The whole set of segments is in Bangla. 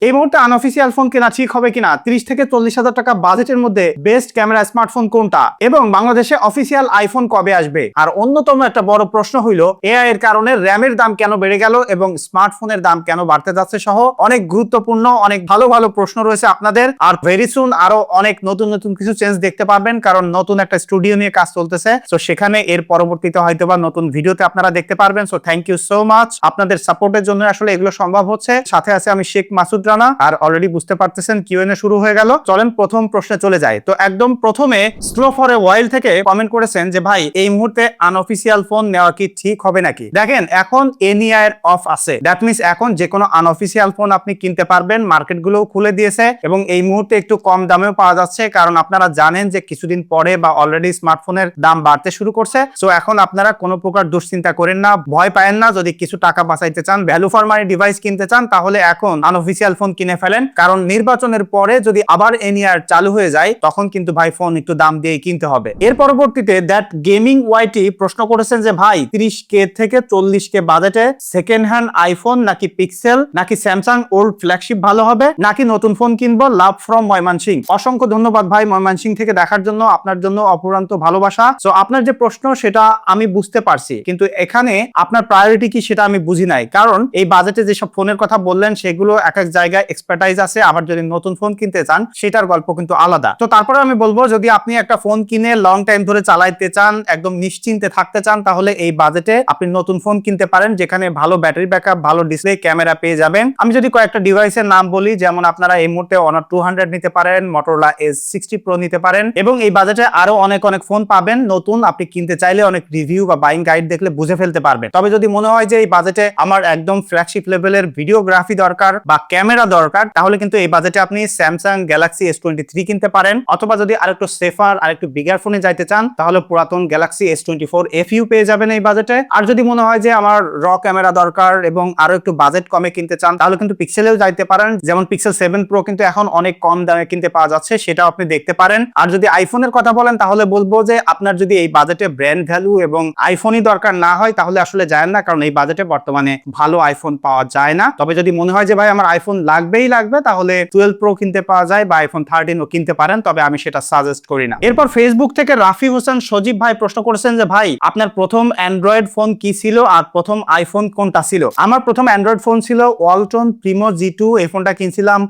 এই মুহূর্তে আনঅফিসিয়াল ফোন কেনা ঠিক হবে কিনা, 30 থেকে 40,000 টাকা বাজেটের মধ্যে বেস্ট ক্যামেরা স্মার্টফোন কোনটা, এবং বাংলাদেশে অফিসিয়াল আইফোন কবে আসবে। আর অন্যতম একটা বড় প্রশ্ন হইল এআই এর কারণে র্যামের দাম কেন বেড়ে গেল এবং স্মার্টফোনের দাম কেন বাড়তে যাচ্ছে সহ অনেক গুরুত্বপূর্ণ অনেক ভালো ভালো প্রশ্ন রয়েছে আপনাদের। আর ভেরি সুন আরো অনেক নতুন নতুন কিছু চেঞ্জ দেখতে পারবেন, কারণ নতুন একটা স্টুডিও নিয়ে কাজ চলতেছে। তো সেখানে এর পরবর্তীতে হয়তো বা নতুন ভিডিওতে আপনারা দেখতে পারবেন। So thank you so much, আপনাদের সাপোর্টের জন্য আসলে এগুলো সম্ভব হচ্ছে। সাথে আছে আমি শেখ মাসুদ রানা, আর অলরেডি বুঝতে পারতেছেন কিউএনএ শুরু হয়ে গেল। চলেন প্রথম প্রশ্নে চলে যায়। তো একদম প্রথমে স্লো ফর এ ওয়াইল থেকে কমেন্ট করেছেন যে ভাই এই মুহূর্তে আনঅফিসিয়াল ফোন নেওয়া কি ঠিক হবে নাকি। দেখেন এখন এনইআই এর অফ আছে, দ্যাট মিন্স এখন যে কোনো আনঅফিসিয়াল ফোন আপনি কিনতে পারবেন, মার্কেট গুলো খুলে দিয়েছে এবং এই মুহূর্তে একটু কম দামেও পাওয়া যাচ্ছে, কারণ আপনারা জানেন যে কিছুদিন পরে বা অলরেডি স্মার্টফোনের দাম বাড়তে শুরু করছে। সো এখন আপনারা কোনো প্রকার দুশ্চিন্তা করেন না, ভয় পায়েন না। যদি কিছু টাকা বাঁচাইতে চান, ভ্যালু ফর মানি ডিভাইস কিনতে চান, তাহলে এখন আনঅফিসিয়াল ফোন কিনে ফেলেন, কারণ নির্বাচনের পরে যদি আবার এনইআর চালু হয়ে যায় তখন কিন্তু ভাই ফোন একটু দাম দিয়ে কিনতে হবে। এর পরবর্তীতে দ্যাট গেমিং ওয়াইটি প্রশ্ন করেছেন যে ভাই 30K থেকে 40K বাজেটে সেকেন্ড হ্যান্ড আইফোন নাকি পিক্সেল নাকি স্যামসাং ওল্ড ফ্ল্যাগশিপ ভালো হবে, নাকি নতুন ফোন কিনবো, লাভ ফ্রম ময়মনসিং। অসংখ্য ধন্যবাদ ভাই ময়মনসিং থেকে দেখার জন্য, আপনার জন্য অপুরান্ত ভালোবাসা। সো আপনার যে প্রশ্ন সেটা আমি বুঝতে পারছি, কিন্তু এখানে আপনার প্রায়োরিটি কি সেটা আমি বুঝি নাই, কারণ এই বাজেটে যেসব ফোনের কথা বললেন সেগুলো এক এক জায়গায় এক্সপার্টাইজ আছে, আবার যদি নতুন ফোন কিনতে চান সেটার গল্প কিন্তু আলাদা। তো তারপরে আমি বলবো যদি আপনি একটা ফোন কিনে লং টাইম ধরে চালাইতে চান, একদম নিশ্চিন্তে থাকতে চান, তাহলে এই বাজেটে আপনি নতুন ফোন কিনতে পারেন, যেখানে ভালো ব্যাটারি ব্যাকআপ, ভালো ডিসপ্লে, ক্যামেরা পেয়ে যাবেন। আমি যদি কয়েকটা ডিভাইসের নাম বলি, যেমন আপনারা এই মুহূর্তে Honor 200 নিতে পারেন, Motorola S60 Pro নিতে পারেন, এবং এই বাজেটে আরো অনেক অনেক ফোন পাবেন নতুন। আপনি কিনতে চাইলে অনেক রিভিউ বা বাইং গাইড দেখলে বুঝে ফেলতে পারবেন। তবে যদি মনে হয় যে এই বাজেটে আমার একদম ফ্ল্যাগশিপ লেভেলের ভিডিওগ্রাফি দরকার বা ক্যামেরা দরকার, তাহলে কিন্তু এই বাজেটে আপনি স্যামসাং গ্যালাক্সি S23 কিনতে পারেন, অথবা যদি আরেকটু সেফার আরেকটু বিগার ফোনে যাইতে চান তাহলে পুরাতন গ্যালাক্সি S24 FU পেয়ে যাবেন এই বাজেটে। আর যদি মনে হয় যে আমার র ক্যামেরা দরকার এবং আরো একটু বাজেট কমে কিনতে চান, তাহলে কিন্তু পিক্সেলেও যাইতে পারেন, যেমন পিক্সেল 7 Pro কিন্তু এখন অনেক কম দামে কিনতে পাওয়া যাচ্ছে, সেটাও আপনি দেখতে পারেন। আর যদি আইফোনের কথা বলেন তাহলে বলবো যে আপনার যদি এই বাজেটে ব্র্যান্ড ভ্যালু এবং আইফোনই দরকার না হয় তাহলে আসলে যায় না, কারণ এই বাজেটে বর্তমানে ভালো আইফোন পাওয়া যায় না। তবে যদি মনে হয় যে ভাই আমার আইফোন লাগবেই লাগবে, তাহলে 12 Pro কিনতে পাওয়া যায় বা iPhone 13 ও কিনতে পারেন, তবে আমি সেটা সাজেস্ট করি না। এরপর ফেসবুক থেকে রাফি হোসেন সজীব ভাই প্রশ্ন করেছেন যে ভাই আপনার প্রথম অ্যান্ড্রয়েড ফোন কি ছিল আর প্রথম আইফোন কোনটা ছিল। আমার প্রথম অ্যান্ড্রয়েড ফোন ছিল ওয়ালটন প্রিমো G2। এই ফোনটা কিনছিলাম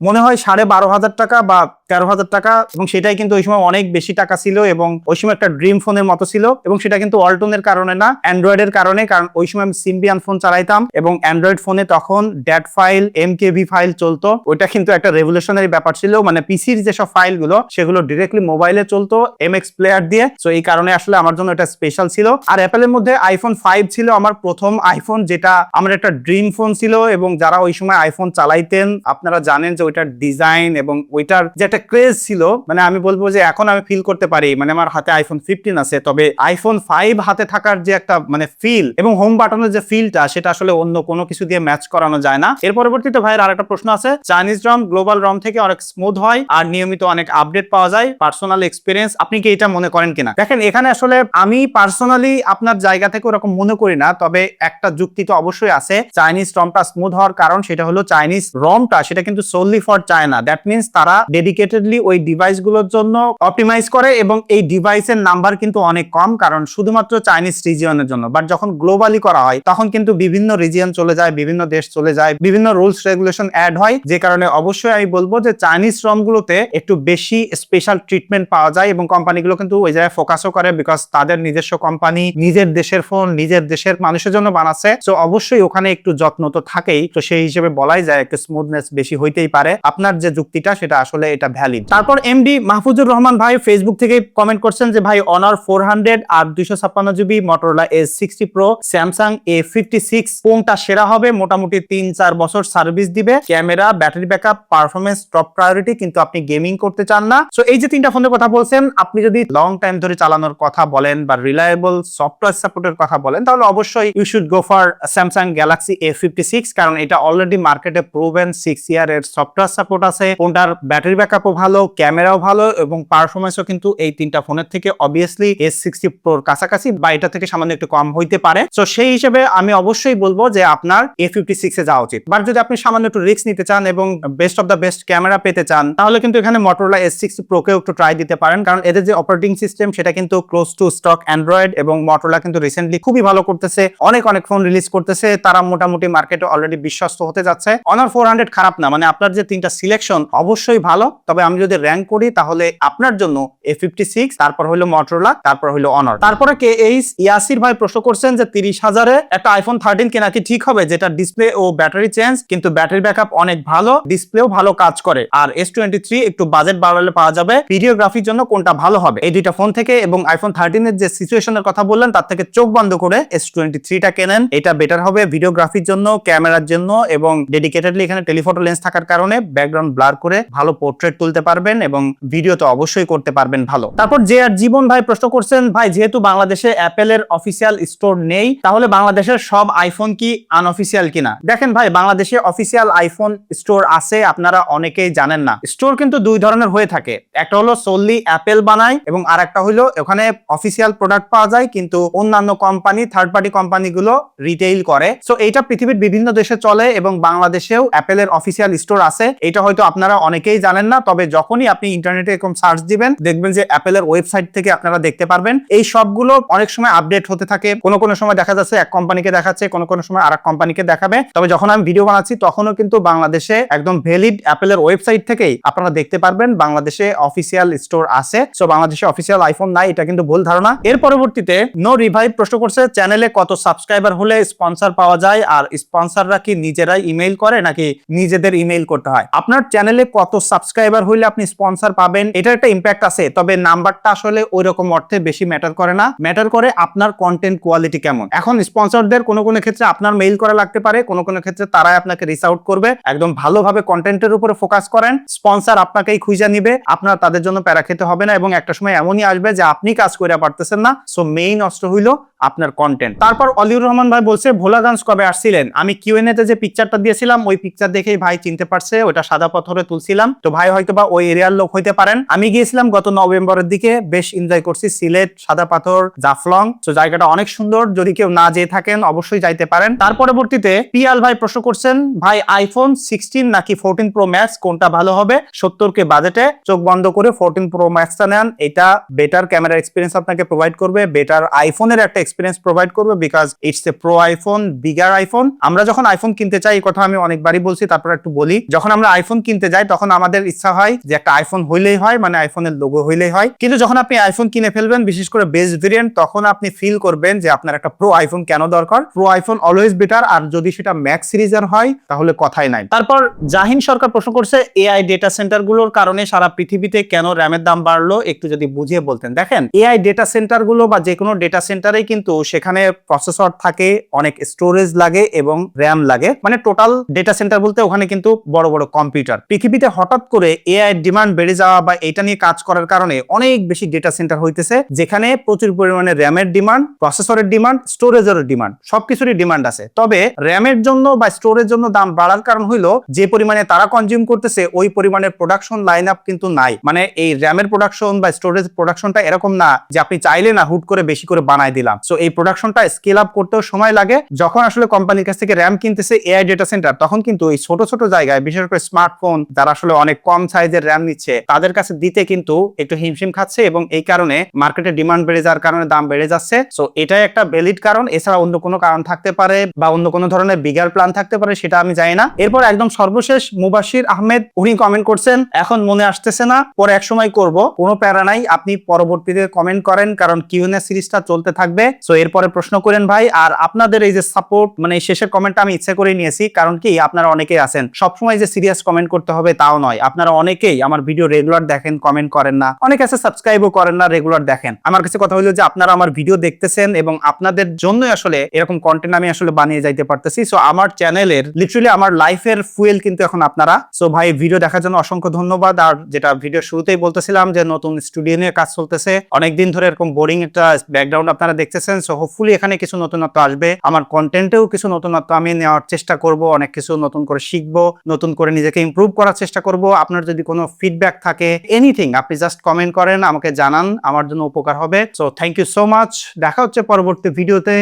মনে হয় 12,500 টাকা বা 13,000 টাকা, এবং সেটাই কিন্তু ওই সময় অনেক বেশি টাকা ছিল এবং ওই সময় একটা ড্রিম ফোনের মতো ছিল। এবং সেটা কিন্তু ওয়ালটনের কারণে না, অ্যান্ড্রয়েডের কারণে, কারণ ওই সময় আমি সিম্বিয়ান ফোন চালাইতাম এবং অ্যান্ড্রয়েড ফোনে তখন ড্যাট ফাইল, MKV ফাইল চলতো। ওইটা কিন্তু একটা রেভলিউশনারি ব্যাপার ছিল, মানে পিসির যেসব ফাইলগুলো সেগুলো ডিরেক্টলি মোবাইলে চলতো MX প্লেয়ার দিয়ে। সো এই কারণে আসলে আমার জন্য এটা স্পেশাল ছিল। আর অ্যাপেলের মধ্যে iPhone 5 ছিল আমার প্রথম আইফোন, যেটা আমার একটা ড্রিম ফোন ছিল। এবং যারা ওই সময় আইফোন চালাইতেন আপনারা জানেন যে ওইটার ডিজাইন এবং ওইটার যে একটা ক্রেজ ছিল, মানে আমি বলবো যে এখন আমি ফিল করতে পারি, মানে আমার হাতে iPhone 15 আছে, তবে iPhone 5 হাতে থাকার যে একটা মানে ফিল এবং হোম বাটনের যে ফিলটা, সেটা আসলে অন্য কোনো কিছু দিয়ে ম্যাচ করানো যায় না। এর পরবর্তীতে ভাইয়ের আরেকটা প্রশ্ন আছে, চাইনিজ রম গ্লোবাল রম থেকে অনেক স্মুথ হয় আর নিয়মিত অনেক আপডেট পাওয়া যায়, পার্সোনাল এক্সপিরিয়েন্স, আপনি কি এটা মনে করেন কিনা। দেখেন এখানে আসলে আমি পার্সোনালি আপনার জায়গা থেকে ওরকম মনে করি না, তবে একটা যুক্তি তো অবশ্যই আছে। চাইনিজ রমটা স্মুথ হওয়ার কারণ সেটা হলো চাইনিজ রমটা সেটা কিন্তু সোনলি ফর চায়না, দ্যাট মিন্স তারা ডেডিকেটেডলি ওই ডিভাইস গুলোর জন্য অপটিমাইজ করে এবং এই ডিভাইসের নাম্বার কিন্তু অনেক কম, কারণ শুধুমাত্র চাইনিজ রিজিয়নের জন্য। বাট যখন গ্লোবালি করা হয় তখন কিন্তু বিভিন্ন রিজিয়ন চলে যায়, বিভিন্ন দেশ চলে যায়, বিভিন্ন রুলস রেগুলেশন অ্যাড হয়, যে কারণে অবশ্যই আমি বলবো যে চাইনিজ রম গুলোতে একটু বেশি স্পেশাল ট্রিটমেন্ট পাওয়া যায় এবং কোম্পানিগুলো কিন্তু ওই জায়গায় ফোকাসও করে, বিকজ তাদের নিজস্ব কোম্পানি, নিজের দেশের ফোন, নিজের দেশের মানুষের জন্য বানাচ্ছে। সো অবশ্যই ওখানে একটু যত্ন তো থাকেই, তো সেই হিসেবে বলাই যায় একটু স্মুথনেস বেশি হইতেই পারে। আপনার যে যুক্তিটা সেটা আসলে এটা ভ্যালিড। তারপর এমডি মাহফুজুর রহমান ভাই ফেসবুক থেকে কমেন্ট করছেন যে ভাই Honor 400 আর 256GB, Motorola S60 Pro, Samsung A56 কোনটা সেরা হবে, মোটামুটি 3-4 বছর সার্ভিস দিবে, camera, battery backup, performance top priority, কিন্তু আপনি গেমিং করতে চান না। সো এই যে তিনটা ফোনের কথা বলছেন, আপনি যদি লং টাইম ধরে চালানোর কথা বলেন বা রিলায়েবল সফটওয়্যার সাপোর্টের কথা বলেন, তাহলে অবশ্যই you should go for Samsung Galaxy A56, কারণ এটা অলরেডি মার্কেটে প্রুভেন 6 ইয়ার এর সফটওয়্যার সফটওয়্যার সাপোর্ট আছে, ফোনটার ব্যাটারি ব্যাকআপও ভালো, ক্যামেরাও ভালো এবং পারফরমেন্সও কিন্তু এই তিনটা ফোনের থেকে অবভিয়াসলি S60 Proর কাছাকাছি বা এটা থেকে সামান্য একটু কম হইতে পারে। সো সেই হিসেবে আমি অবশ্যই বলবো যে আপনার A56 এ যাওয়া উচিত। বাট যদি আপনি সামান্য একটু রিস্ক নিতে চান এবং best of the best camera পেতে চান তাহলে কিন্তু এখানে Motorola S60 Pro কেও একটু ট্রাই দিতে পারেন, কারণ এদের যে অপারেটিং সিস্টেম সেটা কিন্তু ক্লোজ টু স্টক অ্যান্ড্রয়েড এবং Motorola কিন্তু রিসেন্টলি খুবই ভালো করতেছে, অনেক ফোন রিলিজ করতেছে, তারা মোটামুটি মার্কেটে অলরেডি বিশ্বস্ত হতে যাচ্ছে। Honor 400 খারাপ না, মানে আপনার যে তিনটা সিলেকশন অবশ্যই ভালো, তবে আমি যদি র্যাঙ্ক করি তাহলে আপনার জন্য A56, তারপর হলো Motorola, তারপর হলো Honor। তারপরে KH ইয়াসির ভাই প্রশ্ন করছেন যে 30,000 এ একটা iPhone 13 কেনা কি ঠিক হবে, যেটা ডিসপ্লে ও ব্যাটারি চেঞ্জ কিন্তু ব্যাটারি ব্যাকআপ অনেক ভালো, ডিসপ্লেও ভালো কাজ করে, আর S23 একটু বাজেট বাড়ালে পাওয়া যাবে, ভিডিওগ্রাফির জন্য কোনটা ভালো হবে? এই দুইটা ফোন থেকে এবং iPhone 13 এর যে সিচুয়েশনের কথা বললেন তার থেকে চোখ বন্ধ করে S23 টা কেনেন, এটা বেটার হবে ভিডিওগ্রাফির জন্য, ক্যামেরার জন্য এবং ডেডিকেটেডলি এখানে টেলিফটো লেন্স থাকার কারণে ব্যাকগ্রাউন্ড ব্লার করে ভালো পোর্ট্রেট তুলতে পারবেন এবং ভিডিও তো অবশ্যই করতে পারবেন ভালো। তারপর যে আর জীবন ভাই প্রশ্ন করছেন, ভাই যেহেতু বাংলাদেশে অ্যাপেলের অফিসিয়াল স্টোর নেই তাহলে বাংলাদেশের সব আইফোন কি আনঅফিসিয়াল কিনা? দেখেন ভাই, বাংলাদেশে অফিসিয়াল আইফোন স্টোর আছে, আপনারা অনেকেই জানেন না। স্টোর কিন্তু দুই ধরনের হয়ে থাকে, একটা হলো সোললি অ্যাপেল বানায় এবং আর একটা হলো ওখানে অফিসিয়াল প্রোডাক্ট পাওয়া যায় কিন্তু অন্যান্য কোম্পানি, থার্ড পার্টি কোম্পানিগুলো রিটেইল করে। সো এইটা পৃথিবীর বিভিন্ন দেশে চলে এবং বাংলাদেশেও অ্যাপেলের অফিসিয়াল স্টোর আছে, এটা হয়তো আপনারা অনেকেই জানেন না। তবে যখনই আপনি ইন্টারনেটে এরকম সার্চ দিবেন দেখবেন যে অ্যাপেলের ওয়েবসাইট থেকে আপনারা দেখতে পারবেন। এই সবগুলো অনেক সময় আপডেট হতে থাকে, কোনো সময় দেখা যাচ্ছে এক কোম্পানিকে দেখাচ্ছে, কোনো সময় আরেক কোম্পানিকে দেখাবে। তবে যখন আমি ভিডিও বানাচ্ছি তখনও কিন্তু বাংলাদেশে একদম ভ্যালিড অ্যাপেলের ওয়েবসাইট থেকেই আপনারা দেখতে পারবেন বাংলাদেশে অফিসিয়াল স্টোর আছে। সো বাংলাদেশে অফিসিয়াল আইফোন নাই, এটা কিন্তু ভুল ধারণা। এর পরবর্তীতে নো রিভাইভ প্রশ্ন করছে, চ্যানেলে কত সাবস্ক্রাইবার হলে স্পন্সর পাওয়া যায় আর স্পন্সররা কি নিজেরাই ইমেইল করে নাকি নিজেদের ইমেইল করতে হয়? আপনার চ্যানেলে কত সাবস্ক্রাইবার হইলে আপনি স্পন্সর পাবেন এটার একটা ইম্প্যাক্ট আছে, তবে নাম্বারটা আসলে ওইরকম অর্থে বেশি ম্যাটার করে না, ম্যাটার করে আপনার কন্টেন্ট কোয়ালিটি কেমন। এখন স্পন্সরদের কোনো ক্ষেত্রে আপনার মেইল করা লাগতে পারে, কোনো ক্ষেত্রে তারাই আপনাকে রিচ আউট করবে। একদম ভালোভাবে কন্টেন্টের উপরে ফোকাস করেন, স্পন্সর আপনাকেই খুঁজে নিবে, আপনার তাদের জন্য প্যারা খেতে হবে না এবং একটা সময় এমনই আসবে যে আপনি কাজ করে পারতেছেন না। সো মেইন অস্ত্র হইলো আপনার কন্টেন্ট। তারপর অলিউর রহমান ভাই বলছে ভোলাগঞ্জ কবে আসছিলেন? আমি কিউএনএ তে যে পিকচারটা দিয়েছিলাম ওই পিকচার দেখেই ভাই চিনতে পারছে, ওটা সাদা পাথরে তুলছিলাম, তো ভাই হয়তোবা ওই এরিয়ার লোক হইতে পারেন। আমি গিয়েছিলাম গত নভেম্বরের দিকে, বেশ এনজয় করছি সিলেট, সাদা পাথর, জাফলং। তো জায়গাটা অনেক সুন্দর, যদি কেউ না যেয়ে থাকেন অবশ্যই যাইতে পারেন। তার পরবর্তীতে পিয়াল ভাই প্রশ্ন করছেন, ভাই আইফোন 16 নাকি 14 প্রো ম্যাক্স কোনটা ভালো হবে 70K বাজেটে? চোখ বন্ধ করে 14 প্রো ম্যাক্সটা নেন, এটা বেটার ক্যামেরা এক্সপিরিয়েন্স আপনাকে প্রোভাইড করবে, বেটার আইফোনের একটা এক্সপিরিয়েন্স প্রোভাইড করবে, because it's a pro iPhone, bigger iPhone. আমরা যখন আইফোন কিনতে চাই, এই কথা আমি অনেকবারই বলছি, তারপর একটু বলি, যখন আমরা আইফোন কিনতে যাই তখন আমাদের ইচ্ছা হয় যে একটা আইফোন হইলেই হয়, মানে আইফোনের লোগো হইলেই হয়। কিন্তু যখন আপনি আইফোন কিনে ফেলবেন, বিশেষ করে বেস ভেরিয়েন্ট, তখন আপনি ফিল করবেন যে আপনার একটা প্রো আইফোন কেন দরকার। প্রো আইফোন অলওয়েজ বেটার, আর যদি সেটা ম্যাক্স সিরিজের হয় তাহলে কথাই নাই। তারপর জাহিন সরকার প্রশ্ন করছে, এআই ডেটা সেন্টার গুলোর কারণে সারা পৃথিবীতে কেন র্যামের দাম বাড়লো, একটু যদি বুঝিয়ে বলতেন। দেখেন, এআই ডেটা সেন্টার গুলো বা যে কোনো ডেটা সেন্টারে কিন্তু সেখানে প্রসেসর থাকে, অনেক স্টোরেজ লাগে এবং র্যাম লাগে, মানে টোটাল ডেটা সেন্টার বলতে ওখানে কিন্তু বড় বড় কম্পিউটার। পৃথিবীতে হঠাৎ করে এআই ডিমান্ড বেড়ে যাওয়া বা এটা নিয়ে কাজ করার কারণে অনেক বেশি ডেটা সেন্টার হইতেছে, যেখানে প্রচুর পরিমাণে র্যামের ডিমান্ড, প্রসেসরের ডিমান্ড, স্টোরেজের ডিমান্ড, সবকিছুরই ডিমান্ড আছে। তবে র্যামের জন্য বা স্টোরের জন্য দাম বাড়ার কারণ হইলো যে পরিমাণে তারা কনজিউম করতেছে ওই পরিমাণের প্রোডাকশন লাইন আপ কিন্তু নাই। মানে এই র্যামের প্রোডাকশন বা স্টোরেজ প্রোডাকশনটা এরকম না যে আপনি চাইলে না হুট করে বেশি করে বানাই দিলাম। সো এই প্রোডাকশনটা স্কেল আপ করতেও সময় লাগে। যখন আসলে কোম্পানির কাছ থেকে র্যাম কিনতেছে এআই ডেটা সেন্টার, তখন কিন্তু এই ছোট ছোট জায়গায়, বিশেষ করে স্মার্টফোন যারা আসলে অনেক কম সাইজের র্যাম নিচ্ছে তাদের কাছে দিতে কিন্তু একটু হিমশিম খাচ্ছে এবং এই কারণে মার্কেটে ডিমান্ড বেড়ে যাওয়ার কারণে দাম বেড়ে যাচ্ছে। সো এটাই একটা ভ্যালিড কারণ, এছাড়া অন্য কোনো কারণ থাকতে পারে বা অন্য কোনো ধরনের বিগার প্ল্যান থাকতে পারে, সেটা আমি জানি না। এরপর একদম সর্বশেষ মুবাশির আহমেদ, উনি কমেন্ট করছেন, এখন মনে আসতেছে না, পরে এক সময় করব, কোনো প্যারা নাই, আপনি পরবর্তীতে কমেন্ট করেন, কারণ কিউএনএ সিরিজটা চলতে থাকবে। সো এরপরে প্রশ্ন করেন ভাই। আর আপনাদের এই যে সাপোর্ট, মানে শেষের কমেন্টটা আমি ইচ্ছে করে নিয়েছি, কারণ কি আপনারা অনেকেই আছেন, সবসময় যে সিরিয়াস কমেন্ট করতে হবে তাও নয়, আপনারা অনেকেই আমার ভিডিও রেগুলার দেখেন, কমেন্ট করেন না, অনেক আছে সাবস্ক্রাইবও করেন না, রেগুলার দেখেন। আমার কাছে কথা হলো যে আপনারা আমার ভিডিও দেখতেছেন এবং আপনাদের জন্যই আসলে এরকম কন্টেন্ট আমি আসলে বানিয়ে যাইতে পারতেছি। সো আমার চ্যানেলের লিটারালি আমার লাইফের ফুয়েল কিন্তু এখন আপনারা। সো ভাই, ভিডিও দেখার জন্য অসংখ্য ধন্যবাদ। আর যেটা ভিডিও শুরুতেই বলতেছিলাম যে নতুন স্টুডিও নিয়ে কাজ চলতেছে, অনেকদিন ধরে এরকম বোরিং একটা ব্যাকগ্রাউন্ড আপনারা দেখতেছেন, দেখতেছেন। সো হোপফুলি এখানে কিছু নতুনত্ব আসবে, আমার কন্টেন্টেও কিছু নতুনত্ব আমি নেওয়ার চেষ্টা করব, অনেক কিছু নতুন করে শিখবো, নতুন করে নিজেকে ইমপ্রুভ করার চেষ্টা করব। আপনার যদি কোনো ফিডব্যাক থাকে, এনিথিং, আপনি জাস্ট কমেন্ট করেন, আমাকে জানান, আমার জন্য উপকার হবে। So thank you so much, দেখা হচ্ছে পরবর্তী ভিডিওতে।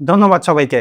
ধন্যবাদ সবাইকে।